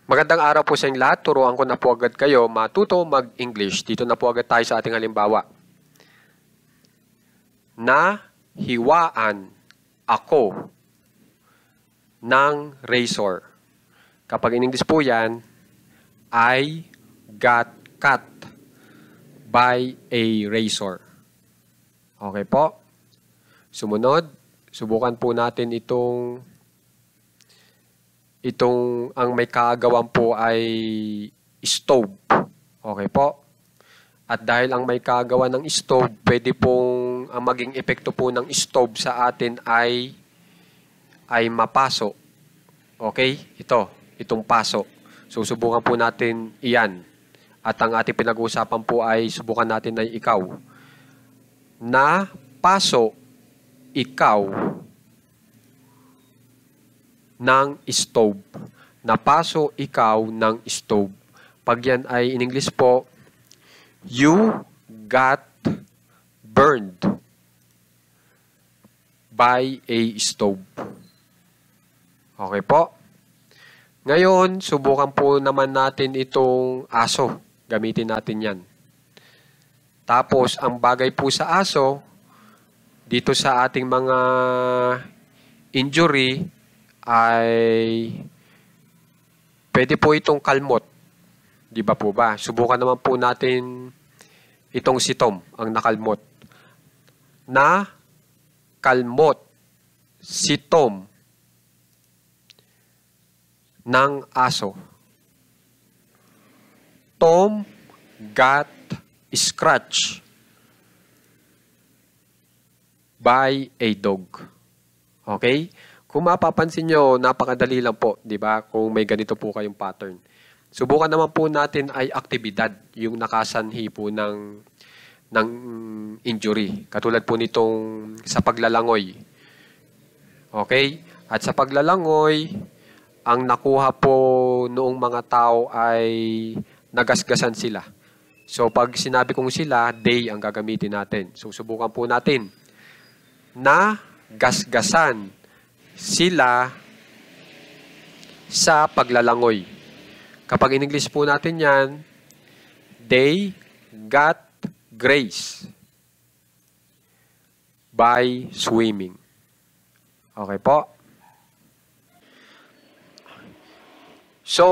Magandang araw po sa inyong lahat. Turuan ko na po agad kayo matuto mag-English. Dito na po agad tayo sa ating halimbawa. Nahiwaan ako ng razor. Kapag in English po yan, I got cut by a razor. Okay po? Sumunod, subukan po natin itong ang may kaagawan po ay stove. Okay po? At dahil ang may kaagawan ng stove, pwede pong ang maging epekto po ng stove sa atin ay mapaso. Okay? Itong paso. So, subukan po natin iyan. At ang ating pinag-uusapan po ay subukan natin ay ikaw. Na paso ikaw ng stove. Napaso ikaw ng stove. Pag yan ay in English po, you got burned by a stove. Okay po? Ngayon, subukan po naman natin itong aso. Gamitin natin yan. Tapos, ang bagay po sa aso, dito sa ating mga injury, ay pwede po itong kalmot. Di ba po ba? Subukan naman po natin itong si Tom, ang nakalmot. Na kalmot si Tom ng aso. Tom got scratched by a dog. Okay? Kung mapapansin nyo, napakadali lang po, di ba? Kung may ganito po kayong pattern. Subukan naman po natin ay aktibidad, yung nakasanhi po ng injury. Katulad po nitong sa paglalangoy. Okay? At sa paglalangoy, ang nakuha po noong mga tao ay nagasgasan sila. So, pag sinabi kong sila, they ang gagamitin natin. So, subukan po natin. Na gasgasan sila sa paglalangoy. Kapag in English po natin yan, they got grace by swimming. Okay po? So,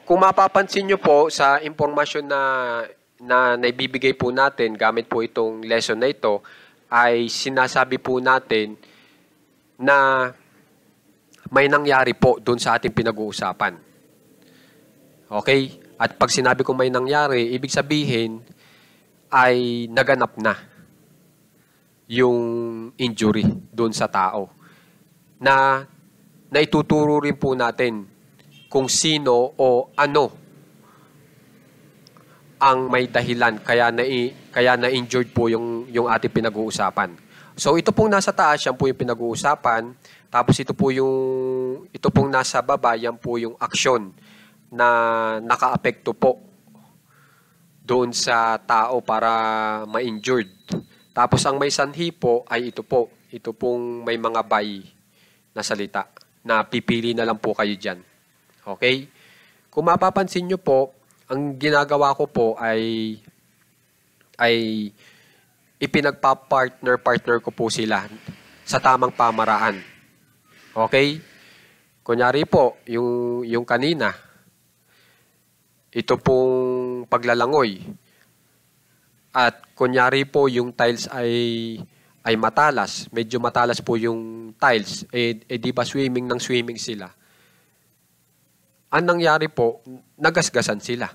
kung mapapansin nyo po sa impormasyon na naibibigay po natin gamit po itong lesson na ito, ay sinasabi po natin na may nangyari po doon sa ating pinag-uusapan. Okay? At pag sinabi ko may nangyari, ibig sabihin ay naganap na yung injury doon sa tao. Na ituturo rin po natin kung sino o ano ang may dahilan kaya na-injured po yung ating pinag-uusapan. So ito pong nasa taas, yan po yung pinag-uusapan. Tapos ito pong nasa baba, yan po yung aksyon na naka-apekto po doon sa tao para ma-injured. Tapos ang may sanhi po ay ito po. Ito pong may mga by na salita na pipili na lang po kayo dyan. Okay? Kung mapapansin nyo po, ang ginagawa ko po ay ipinagpa-partner ko po sila sa tamang pamaraan. Okay? Kunyari po, yung kanina, ito pong paglalangoy. At kunyari po, yung tiles ay matalas. Medyo matalas po yung tiles. Di ba swimming sila? Ang nangyari po, nagasgasan sila.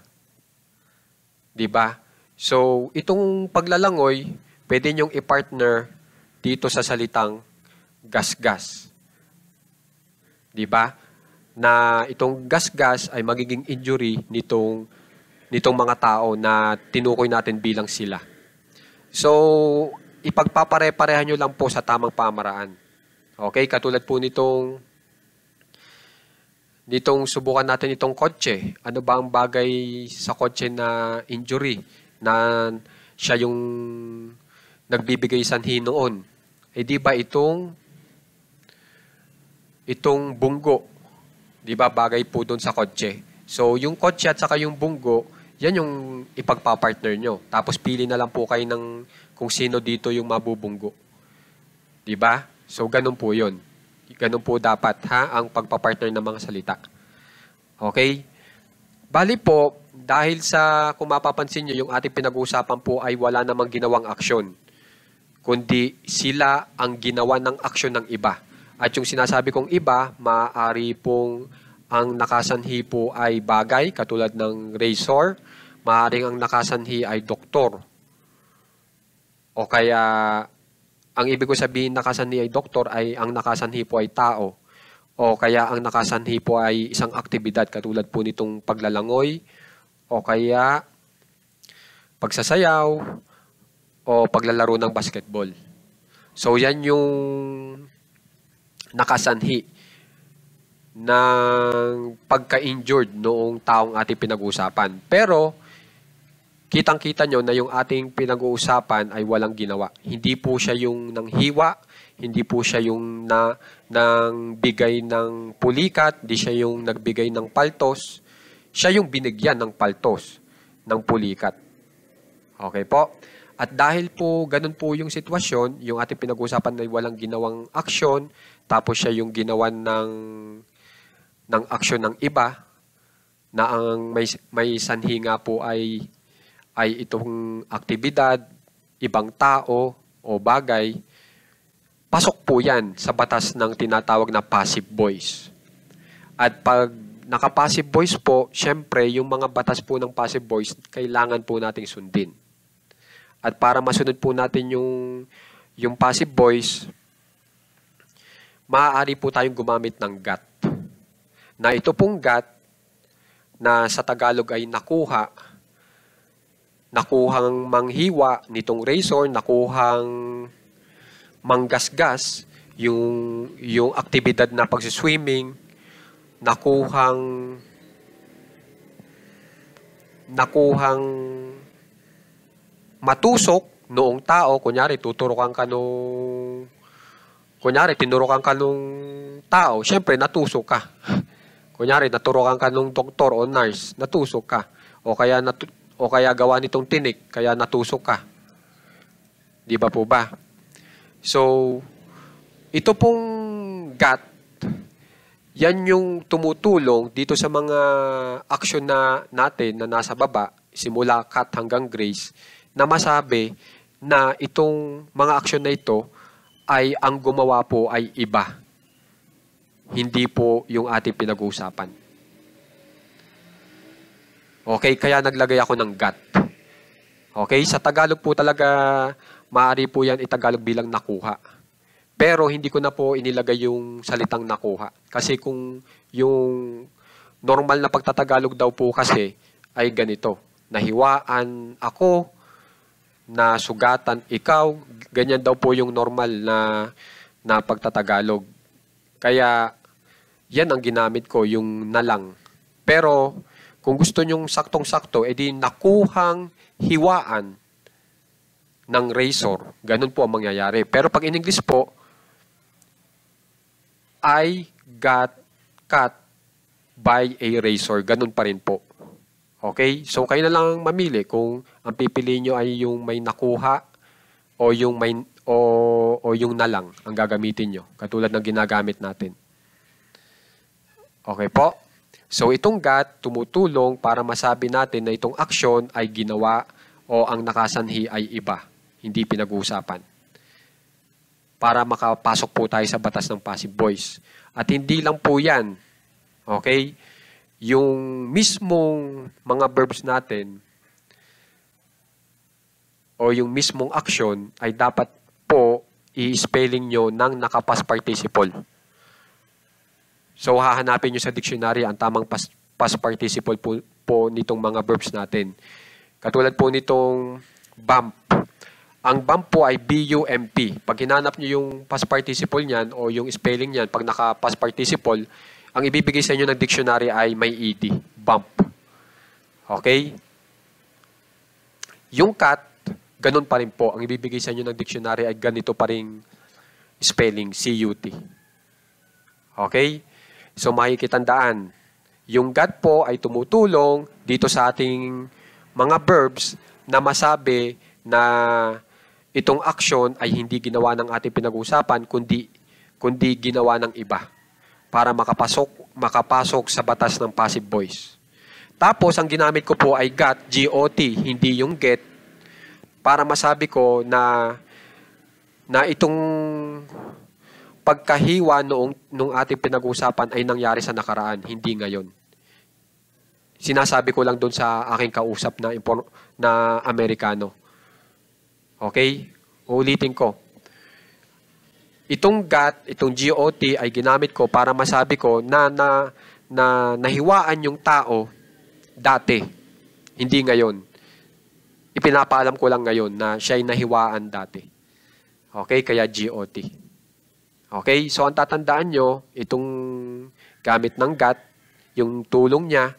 Di ba? So, itong paglalangoy, pwede nyong i-partner dito sa salitang gasgas. Di ba? Na itong gasgas ay magiging injury nitong mga tao na tinukoy natin bilang sila. So, ipagpapare-parehan nyo lang po sa tamang pamaraan. Okay? Katulad po nitong subukan natin itong kotse. Ano ba ang bagay sa kotse na injury? Na siya yung nagbibigay sanhi noon. Di ba itong bunggo, di ba bagay po doon sa kotse? So, yung kotse at saka yung bunggo, yan yung ipagpapartner nyo. Tapos pili na lang po kayo ng kung sino dito yung mabubunggo. Diba? So, ganun po yun. Ganun po dapat ang pagpapartner ng mga salita. Okay? Bali po, dahil sa kung mapapansin nyo, yung ating pinag-uusapan po ay wala namang ginawang aksyon. Kundi sila ang ginawa ng aksyon ng iba. At yung sinasabi kong iba, maaari pong ang nakasanhi po ay bagay, katulad ng razor. Maaaring ang nakasanhi ay doktor. O kaya, ang ibig ko sabihin nakasanhi ay doktor ay ang nakasanhi po ay tao. O kaya ang nakasanhi po ay isang aktibidad katulad po nitong paglalangoy o kaya pagsasayaw o paglalaro ng basketball. So yan yung nakasanhi ng pagka-injured noong taong ating pinag-uusapan. Pero kitang-kita nyo na yung ating pinag-uusapan ay walang ginawa. Hindi po siya yung nanghiwa, hindi po siya yung nang bigay ng pulikat, hindi siya yung nagbigay ng paltos. Siya yung binigyan ng paltos, ng pulikat. Okay po? At dahil po ganun po yung sitwasyon, yung ating pinag-uusapan ay walang ginawang aksyon, tapos siya yung ginawan ng aksyon ng iba, na ang may sanhi nga po ay itong aktibidad, ibang tao o bagay, pasok po yan sa batas ng tinatawag na passive voice. At pag naka-passive voice po, syempre yung mga batas po ng passive voice, kailangan po nating sundin. At para masunod po natin yung passive voice, maaari po tayong gumamit ng got. Na ito pong got, na sa Tagalog ay nakuhang manghiwa nitong razor, nakuhang manggasgas, yung aktibidad na pagsiswimming, nakuhang matusok noong tao, kunyari tinurukan ka nung tao, syempre natusok ka. Kunyari naturukan ka nung doktor o nurse, natusok ka. O kaya gawa nitong tinik, kaya natusok ka. Di ba po ba? So, ito pong got, yan yung tumutulong dito sa mga aksyon natin na nasa baba, simula cut hanggang grace, na masabi na itong mga aksyon na ito ay ang gumawa po ay iba. Hindi po yung ating pinag-uusapan. Okay, kaya naglagay ako ng got. Okay, sa Tagalog po talaga, maaari po yan itagalog bilang nakuha. Pero hindi ko na po inilagay yung salitang nakuha. Kasi kung yung normal na pagtatagalog daw po kasi ay ganito. Nahiwaan ako, nasugatan ikaw, ganyan daw po yung normal na pagtatagalog. Kaya yan ang ginamit ko, yung nalang. Pero kung gusto nyong saktong-sakto, edi nakuhang hiwaan ng razor. Ganun po ang mangyayari. Pero pag in English po, I got cut by a razor. Ganun pa rin po. Okay? So, kayo na lang mamili kung ang pipiliin nyo ay yung may nakuha o yung yung nalang ang gagamitin nyo. Katulad ng ginagamit natin. Okay po? So, itong got tumutulong para masabi natin na itong aksyon ay ginawa o ang nakasanhi ay iba. Hindi pinag-uusapan. Para makapasok po tayo sa batas ng passive voice. At hindi lang po yan. Okay? Yung mismong mga verbs natin o yung mismong action ay dapat po i-spelling nyo ng naka-past participle. So, hahanapin nyo sa dictionary ang tamang past participle po nitong mga verbs natin. Katulad po nitong bump. Ang bump po ay B-U-M-P. Pag hinanap nyo yung past participle niyan o yung spelling niyan, pag naka-past participle, ang ibibigay sa inyo ng dictionary ay may ED. Bump. Okay? Yung cat, ganun pa rin po. Ang ibibigay sa inyo ng dictionary ay ganito pa rin spelling, C-U-T. Okay? So, makikitandaan. Yung God po ay tumutulong dito sa ating mga verbs na masabi na itong action ay hindi ginawa ng ating pinag-uusapan kundi ginawa ng iba para makapasok sa batas ng passive voice. Tapos ang ginamit ko po ay got, G-O-T, hindi yung get, para masabi ko na itong pagkahiwa nung ating pinag-uusapan ay nangyari sa nakaraan, hindi ngayon. Sinasabi ko lang doon sa aking kausap na Amerikano. Okay? Uulitin ko. Itong got, itong GOT ay ginamit ko para masabi ko na nahiwaan yung tao dati, hindi ngayon. Ipinapaalam ko lang ngayon na siya ay nahiwaan dati. Okay? Kaya GOT. Okay? So, ang tatandaan nyo, itong gamit ng got, yung tulong niya,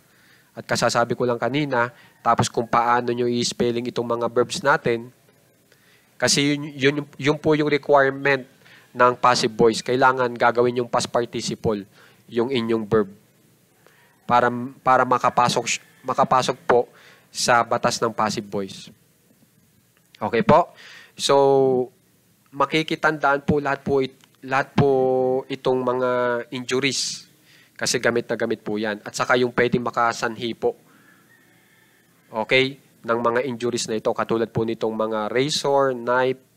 at kasasabi ko lang kanina, tapos kung paano nyo i-spelling itong mga verbs natin, kasi yun po yung requirement ng passive voice. Kailangan gagawin yung past participle, yung inyong verb, para makapasok po sa batas ng passive voice. Okay po? So, makikitandaan po lahat po itong mga injuries kasi gamit na gamit po yan. At saka yung pwedeng makasanhi po. Okay? Ng mga injuries na ito. Katulad po nitong mga razor, knife,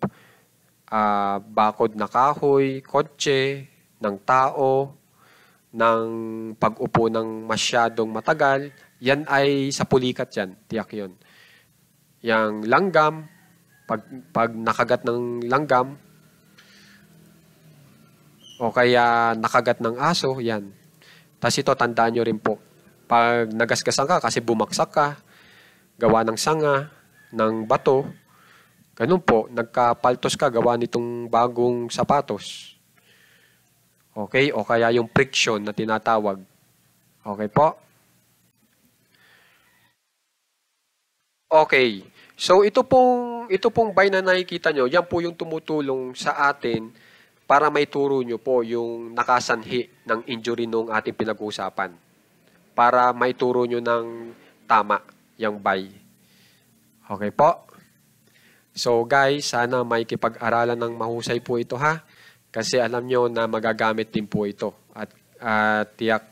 bakod na kahoy, kotse, ng tao, ng pag-upo ng masyadong matagal. Yan ay sa pulikat yan. Tiyak yun. Yang langgam, pag nakagat ng langgam, o kaya nakagat ng aso, yan. Tapos ito, tandaan nyo rin po. Pag nagasgasan ka kasi bumaksak ka, gawa ng sanga, ng bato, ganun po, nagkapaltos ka, gawa nitong bagong sapatos. Okay? O kaya yung friction na tinatawag. Okay po? Okay. So ito pong by na nakikita nyo, yan po yung tumutulong sa atin para may turo nyo po yung nakasanhi ng injury nung ating pinag-uusapan. Para may turo nyo ng tama, yung by. Okay po? So guys, sana may kipag-aralan ng mahusay po ito ha. Kasi alam nyo na magagamit din po ito. At tiyak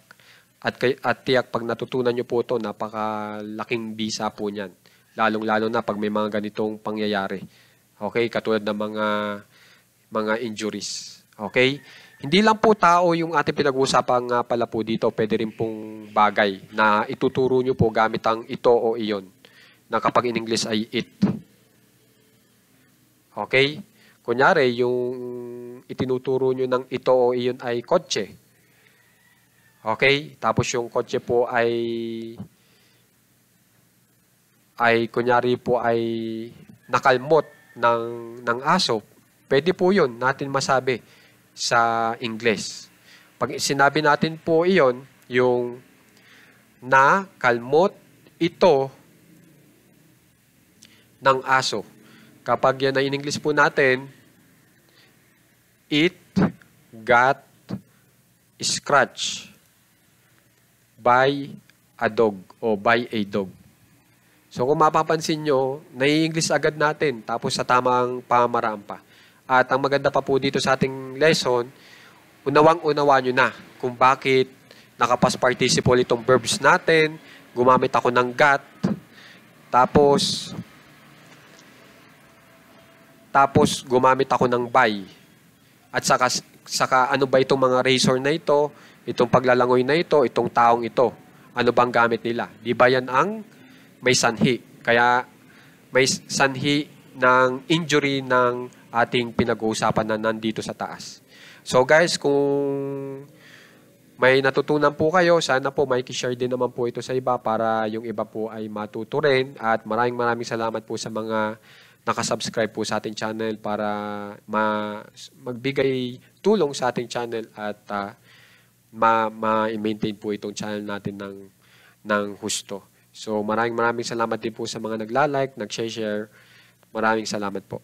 pag natutunan nyo po ito, napakalaking bisa po niyan. Lalong-lalo na pag may mga ganitong pangyayari. Okay? Katulad ng mga injuries. Okay? Hindi lang po tao yung ating pinag-uusapan nga pala po dito. Pwede rin pong bagay na ituturo nyo po gamit ang ito o iyon. Na kapag in English ay it. Okay? Kunyari, yung itinuturo nyo ng ito o iyon ay kotse. Okay? Tapos yung kotse po ay kunyari po ay nakalmot ng aso. Pwede po yun natin masabi sa English. Pag sinabi natin po iyon, yung nakalmot ito ng aso. Kapag yan ay in English po natin, it got scratched by a dog o by a dog. So kung mapapansin nyo, nai-English agad natin tapos sa tamang pamamaraan pa. At ang maganda pa po dito sa ating lesson, unawang-unawa nyo na kung bakit nakapas participle itong verbs natin. Gumamit ako ng got. Tapos gumamit ako ng by. At saka ano ba itong mga razor na ito, itong paglalangoy na ito, itong taong ito. Ano bang gamit nila? Di ba yan ang may sanhi? Kaya may sanhi ng injury ng ating pinag-uusapan na nandito sa taas. So guys, kung may natutunan po kayo, sana po may share din naman po ito sa iba para yung iba po ay matuto rin. At maraming salamat po sa mga nakasubscribe po sa ating channel para magbigay tulong sa ating channel at ma-maintain po itong channel natin ng husto. So maraming salamat din po sa mga nagla-like, nag-share. Maraming salamat po.